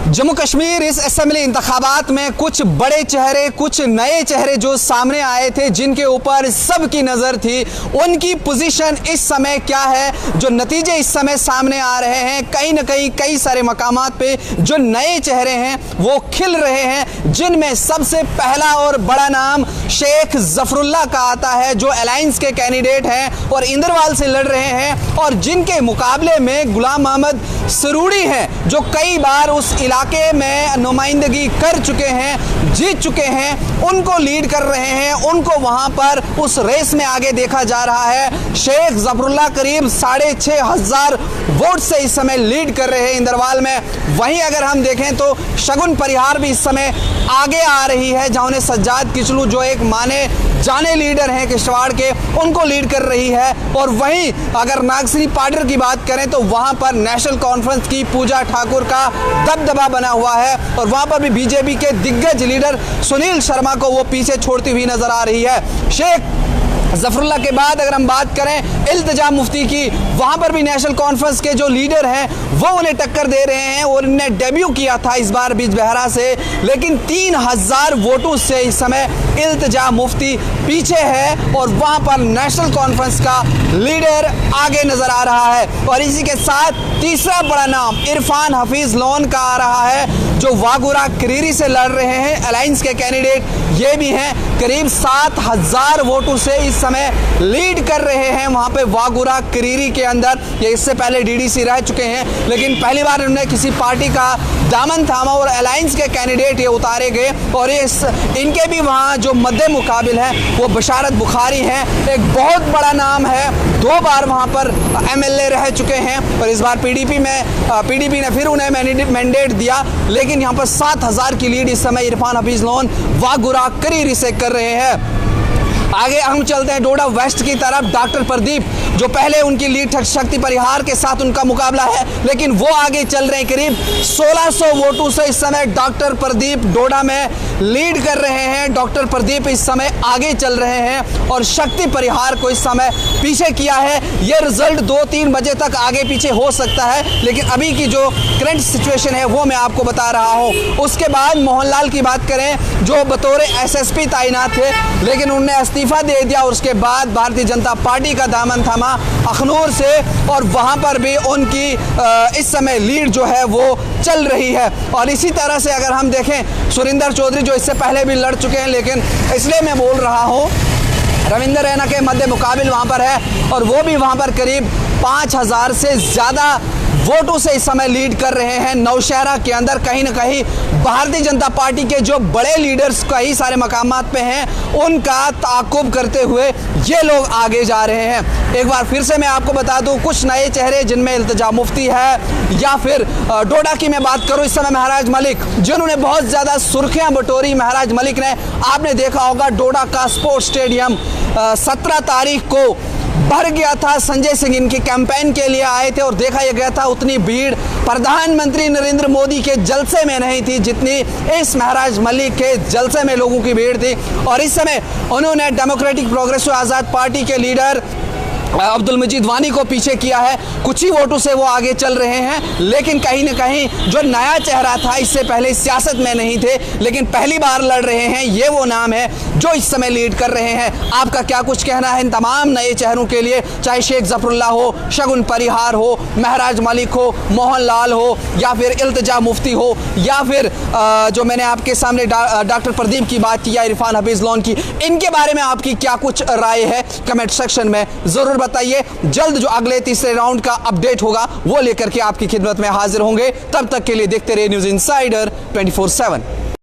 जम्मू कश्मीर इस असेंबली इंतखाबात में कुछ बड़े चेहरे, कुछ नए चेहरे जो सामने आए थे, जिनके ऊपर सबकी नज़र थी, उनकी पोजीशन इस समय क्या है, जो नतीजे इस समय सामने आ रहे हैं। कहीं ना कहीं कई सारे मकामात पे जो नए चेहरे हैं वो खिल रहे हैं, जिनमें सबसे पहला और बड़ा नाम शेख जफरुल्लाह का आता है, जो अलायंस के कैंडिडेट हैं और इंदरवाल से लड़ रहे हैं, और जिनके मुकाबले में गुलाम मोहम्मद सरूड़ी हैं, जो कई बार उस इलाके में नुमाइंदगी कर चुके हैं, जीत चुके हैं, उनको लीड कर रहे हैं। उनको वहां पर उस रेस में आगे देखा जा रहा है। शेख जफरुल्लाह करीब 6,500 वोट से इस समय लीड कर रहे हैं इंदरवाल में। वहीं अगर हम देखें तो शगुन परिहार भी इस समय आगे आ रही है, जहां उन्हें सज्जाद किचलू, जो एक माने जाने लीडर हैं किश्तवाड़ के, उनको लीड कर रही है। और वहीं अगर नागसिनी पाडर की बात करें तो वहां पर नेशनल कॉन्फ्रेंस की पूजा ठाकुर का दबदबा बना हुआ है, और वहां पर भी बीजेपी के दिग्गज लीडर सुनील शर्मा को वो पीछे छोड़ती हुई नजर आ रही है। शेख जफरुल्लाह के बाद अगर हम बात करें इल्तिजा मुफ्ती की, वहां पर भी नेशनल कॉन्फ्रेंस के जो लीडर हैं वो उन्हें टक्कर दे रहे हैं, और उन्हें डेब्यू किया था इस बार बिजबहरा से, लेकिन 3,000 वोटों से इस समय इल्तिजा मुफ्ती पीछे है, और वहां पर नेशनल कॉन्फ्रेंस का लीडर आगे नजर आ रहा है। और इसी के साथ तीसरा बड़ा नाम इरफान हफीज लोन का आ रहा है, जो वागुरा करीरी से लड़ रहे हैं, अलायंस के कैंडिडेट ये भी हैं। करीब 7,000 वोटों से इस समय लीड कर रहे हैं वहां पे वागुरा करीरी के अंदर। ये इससे पहले डीडीसी रह चुके हैं, लेकिन पहली बार उन्होंने किसी पार्टी का दामन थामा और अलायंस के कैंडिडेट ये उतारे गए। और इनके भी वहां जो मद्दे मुकाबिल हैं वो बशारत बुखारी हैं, एक बहुत बड़ा नाम है, 2 बार वहां पर MLA रह चुके हैं, और इस बार पीडीपी ने फिर उन्हें मैंडेट दिया। लेकिन यहाँ पर 7,000 की लीड इस समय इरफान हफीज लोन वागुरा करीरी से कर रहे हैं। आगे हम चलते हैं डोडा वेस्ट की तरफ। डॉक्टर प्रदीप, जो पहले उनकी लीड शक्ति परिहार के साथ उनका मुकाबला है, लेकिन वो आगे चल रहे हैं। करीब 1,600 वोटों से इस समय डॉक्टर प्रदीप डोडा में लीड कर रहे हैं। डॉक्टर प्रदीप इस समय आगे चल रहे हैं और शक्ति परिहार को इस समय पीछे किया है। ये रिजल्ट 2-3 बजे तक आगे पीछे हो सकता है, लेकिन अभी की जो करंट सिचुएशन है वो मैं आपको बता रहा हूँ। उसके बाद मोहनलाल की बात करें, जो बतौर SSP तैनात थे, लेकिन उन्होंने इस्तीफा दे दिया। उसके बाद भारतीय जनता पार्टी का दामन थामा अखनूर से, और वहां पर भी उनकी इस समय लीड जो है वो चल रही है। और इसी तरह से अगर हम देखें सुरिंदर चौधरी, जो इससे पहले भी लड़ चुके हैं, लेकिन इसलिए मैं बोल रहा हूँ रविंदर रैना के मध्य मुकाबिल वहां पर है, और वो भी वहां पर करीब 5,000 से ज़्यादा वोटों से इस समय लीड कर रहे हैं। नौशहरा के अंदर कहीं ना कहीं भारतीय जनता पार्टी के जो बड़े लीडर्स कई सारे मकामात पे हैं, उनका ताकुब करते हुए ये लोग आगे जा रहे हैं। एक बार फिर से मैं आपको बता दूं कुछ नए चेहरे, जिनमें इल्तिजा मुफ्ती है, या फिर डोडा की मैं बात करूं इस समय महराज मलिक, जिन्होंने बहुत ज़्यादा सुर्खियां बटोरी। महराज मलिक ने, आपने देखा होगा डोडा का स्पोर्ट्स स्टेडियम 17 तारीख को भर गया था। संजय सिंह इनके कैंपेन के लिए आए थे, और देखा यह गया था उतनी भीड़ प्रधानमंत्री नरेंद्र मोदी के जलसे में नहीं थी जितनी इस महराज मलिक के जलसे में लोगों की भीड़ थी। और इस समय उन्होंने डेमोक्रेटिक प्रोग्रेसिव आज़ाद पार्टी के लीडर अब्दुल मजीद वानी को पीछे किया है। कुछ ही वोटों से वो आगे चल रहे हैं, लेकिन कहीं ना कहीं जो नया चेहरा था, इससे पहले सियासत में नहीं थे लेकिन पहली बार लड़ रहे हैं, ये वो नाम है जो इस समय लीड कर रहे हैं। आपका क्या कुछ कहना है इन तमाम नए चेहरों के लिए, चाहे शेख जफरुल्लाह हो, शगुन परिहार हो, महराज मलिक हो, मोहनलाल हो, या फिर इल्तिजा मुफ्ती हो, या फिर जो मैंने आपके सामने डॉक्टर प्रदीप की बात की, या इरफान हफीज लोन की, इनके बारे में आपकी क्या कुछ राय है कमेंट सेक्शन में ज़रूर बताइए। जल्द जो अगले तीसरे राउंड का अपडेट होगा वो लेकर के आपकी खिदमत में हाजिर होंगे। तब तक के लिए देखते रहिए न्यूज़ इनसाइडर 24/7।